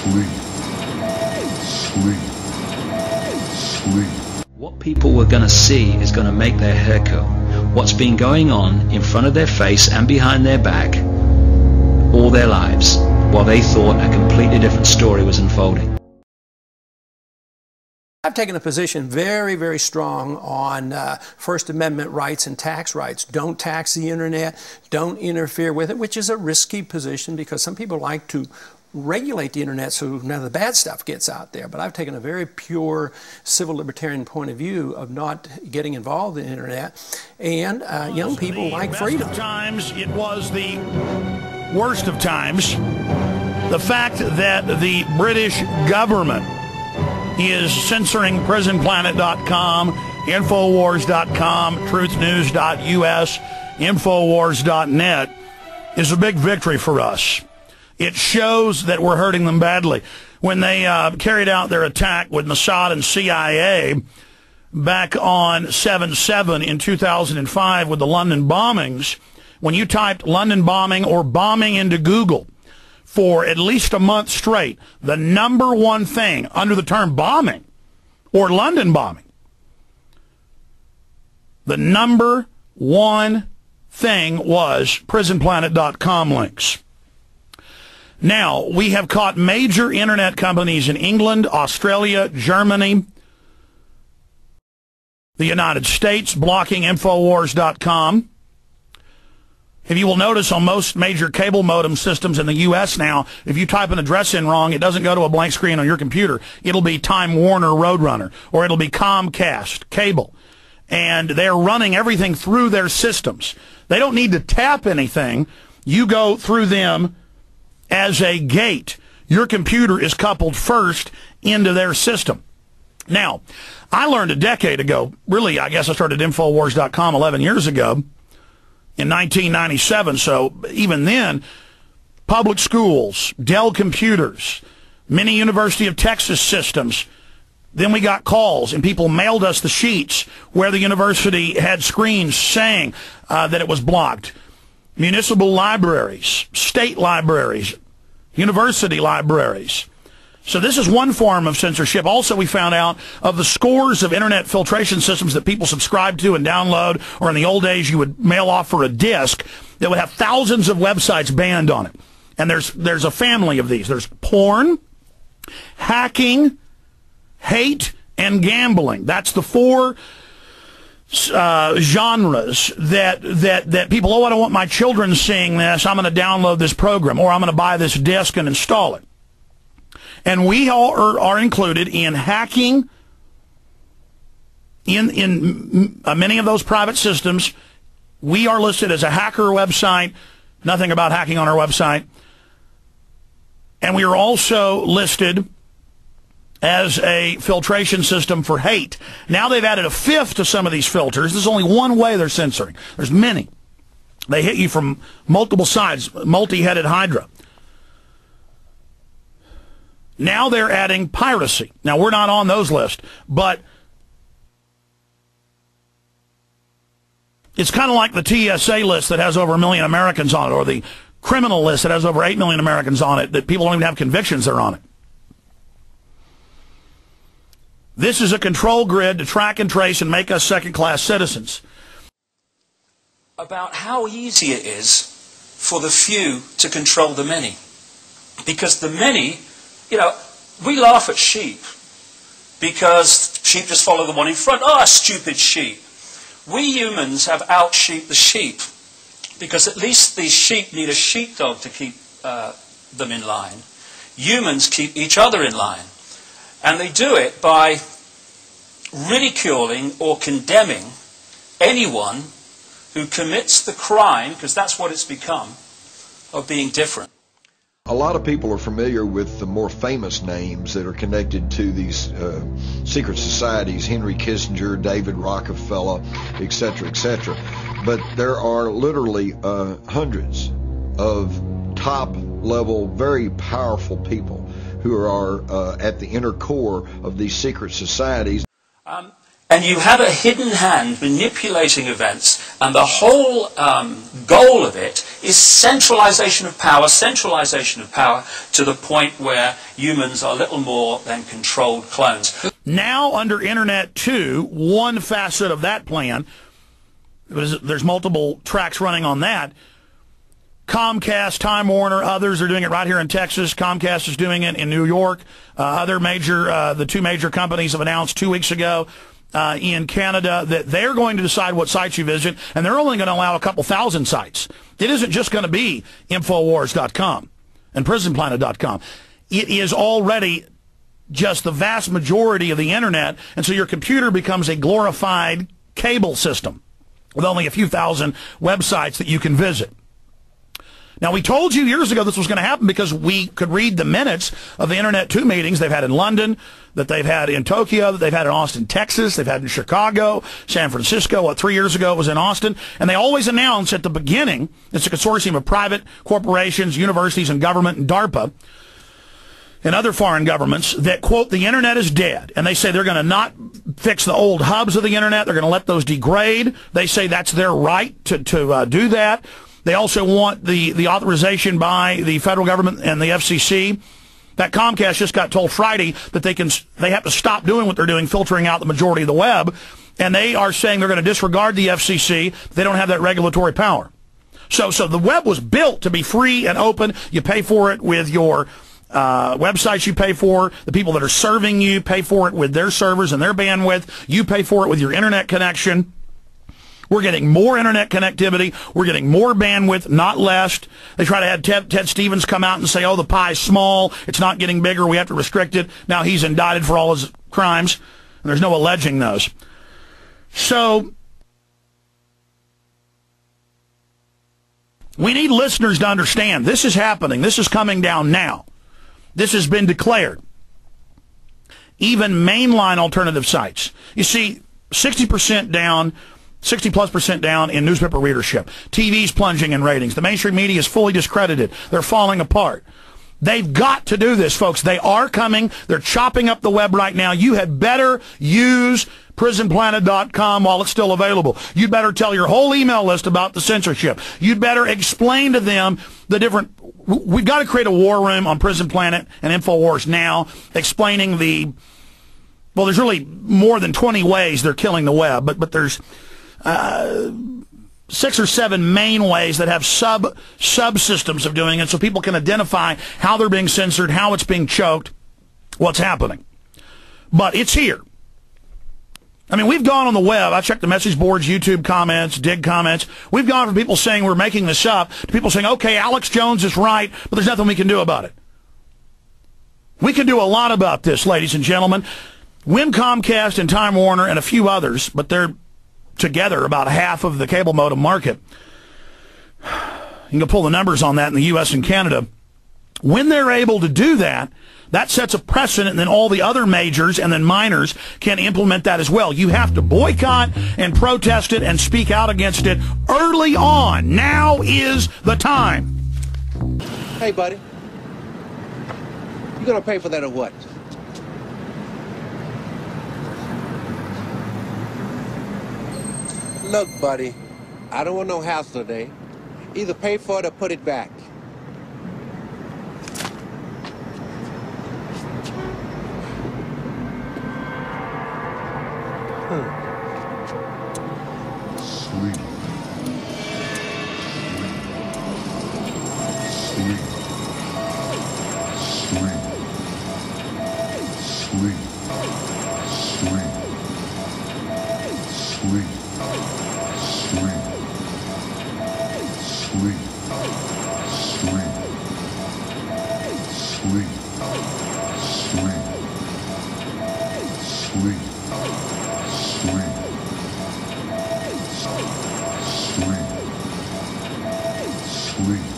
Sleep. Sleep. Sleep. What people were going to see is going to make their hair curl. What's been going on in front of their face and behind their back all their lives, while they thought a completely different story was unfolding. I've taken a position very, very strong on First Amendment rights and tax rights. Don't tax the internet, don't interfere with it, which is a risky position because some people like to regulate the internet so none of the bad stuff gets out there. But I've taken a very pure civil libertarian point of view of not getting involved in the internet. And young people like freedom. Of times, it was the worst of times. The fact that the British government is censoring prisonplanet.com, Infowars.com, truthnews.us, Infowars.net is a big victory for us. It shows that we're hurting them badly. When they carried out their attack with Mossad and CIA back on 7/7 in 2005 with the London bombings, when you typed London bombing or bombing into Google for at least a month straight, the #1 thing under the term bombing or London bombing, the #1 thing was prisonplanet.com links. Now, we have caught major internet companies in England, Australia, Germany, the United States blocking Infowars.com. If you will notice on most major cable modem systems in the U.S. now, if you type an address in wrong, it doesn't go to a blank screen on your computer. It'll be Time Warner Roadrunner, or it'll be Comcast cable. And they're running everything through their systems. They don't need to tap anything. You go through them as a gate. Your computer is coupled first into their system. Now, I learned a decade ago, really, I guess I started Infowars.com 11 years ago, in 1997, so even then, public schools, Dell computers, many University of Texas systems, then we got calls and people mailed us the sheets where the university had screens saying that it was blocked. Municipal libraries, state libraries, university libraries. So this is one form of censorship. Also, we found out of the scores of internet filtration systems that people subscribe to and download, or in the old days you would mail off for a disk, that would have thousands of websites banned on it. And there's a family of these. There's porn, hacking, hate, and gambling. That's the four genres that people, oh, I don't want my children seeing this, I'm going to download this program, or I'm going to buy this disk and install it. And we all are included in hacking in many of those private systems. We are listed as a hacker website, nothing about hacking on our website. And we are also listed as a filtration system for hate. Now they've added a fifth to some of these filters. There's only one way they're censoring. There's many. They hit you from multiple sides, multi-headed hydra. Now they're adding piracy. Now, we're not on those lists, but it's kind of like the TSA list that has over 1 million Americans on it, or the criminal list that has over 8 million Americans on it, that people don't even have convictions that are on it. This is a control grid to track and trace and make us second-class citizens. About how easy it is for the few to control the many. Because the many, you know, we laugh at sheep because sheep just follow the one in front. Oh, stupid sheep. We humans have out-sheep the sheep because at least these sheep need a sheepdog to keep them in line. Humans keep each other in line. And they do it by ridiculing or condemning anyone who commits the crime, because that's what it's become, of being different. A lot of people are familiar with the more famous names that are connected to these secret societies, Henry Kissinger, David Rockefeller, etc., etc. But there are literally hundreds of top-level, very powerful people who are at the inner core of these secret societies. And you have a hidden hand manipulating events And the whole goal of it is centralization of power to the point where humans are little more than controlled clones. Now under Internet 2, one facet of that plan, there's multiple tracks running on that. Comcast, Time Warner, others are doing it right here in Texas. Comcast is doing it in New York. The two major companies have announced 2 weeks ago in Canada that they're going to decide what sites you visit, and they're only going to allow a couple thousand sites. It isn't just going to be Infowars.com and PrisonPlanet.com. It is already just the vast majority of the Internet, and so your computer becomes a glorified cable system with only a few thousand websites that you can visit. Now, we told you years ago this was going to happen because we could read the minutes of the Internet 2 meetings they've had in London, that they've had in Tokyo, that they've had in Austin, Texas, they've had in Chicago, San Francisco. 3 years ago it was in Austin. And they always announce at the beginning, it's a consortium of private corporations, universities, and government, and DARPA, and other foreign governments that, quote, the Internet is dead. And they say they're going to not fix the old hubs of the Internet. They're going to let those degrade. They say that's their right to do that. They also want the authorization by the federal government and the FCC. That Comcast just got told Friday that they have to stop doing what they're doing, filtering out the majority of the web. And they are saying they're going to disregard the FCC. They don't have that regulatory power. So the web was built to be free and open. You pay for it with your websites you pay for. The people that are serving you pay for it with their servers and their bandwidth. You pay for it with your internet connection. We're getting more internet connectivity. We're getting more bandwidth, not less. They try to have Ted Stevens come out and say, oh, the pie's small. It's not getting bigger. We have to restrict it. Now he's indicted for all his crimes, and there's no alleging those. So we need listeners to understand this is happening. This is coming down now. This has been declared. Even mainline alternative sites. You see, 60% down, 60+% down in newspaper readership. TV's plunging in ratings. The mainstream media is fully discredited. They're falling apart. They've got to do this, folks. They are coming. They're chopping up the web right now. You had better use PrisonPlanet.com while it's still available. You'd better tell your whole email list about the censorship. You'd better explain to them the different... We've got to create a war room on Prison Planet and InfoWars now, explaining the... Well, there's really more than 20 ways they're killing the web, but there's 6 or 7 main ways that have subsystems of doing it, so people can identify how they're being censored, how it's being choked, what's happening. But it's here. I mean, we've gone on the web. I checked the message boards, YouTube comments, Dig comments. We've gone from people saying we're making this up to people saying, okay, Alex Jones is right, but there's nothing we can do about it. We can do a lot about this, ladies and gentlemen. When Comcast and Time Warner and a few others, but they're together about half of the cable modem market. You can pull the numbers on that in the U.S. and Canada. When they're able to do that, that sets a precedent, and then all the other majors and then minors can implement that as well. You have to boycott and protest it and speak out against it early on. Now is the time. Hey, buddy. You gonna pay for that or what? Look, buddy, I don't want no hassle today. Either pay for it or put it back. Sleep. Sleep. Sleep. Sleep. Sleep. Sleep. Sleep. Sleep. Sleep. Sleep. Sleep. Sleep. Sleep. Sleep. Sleep.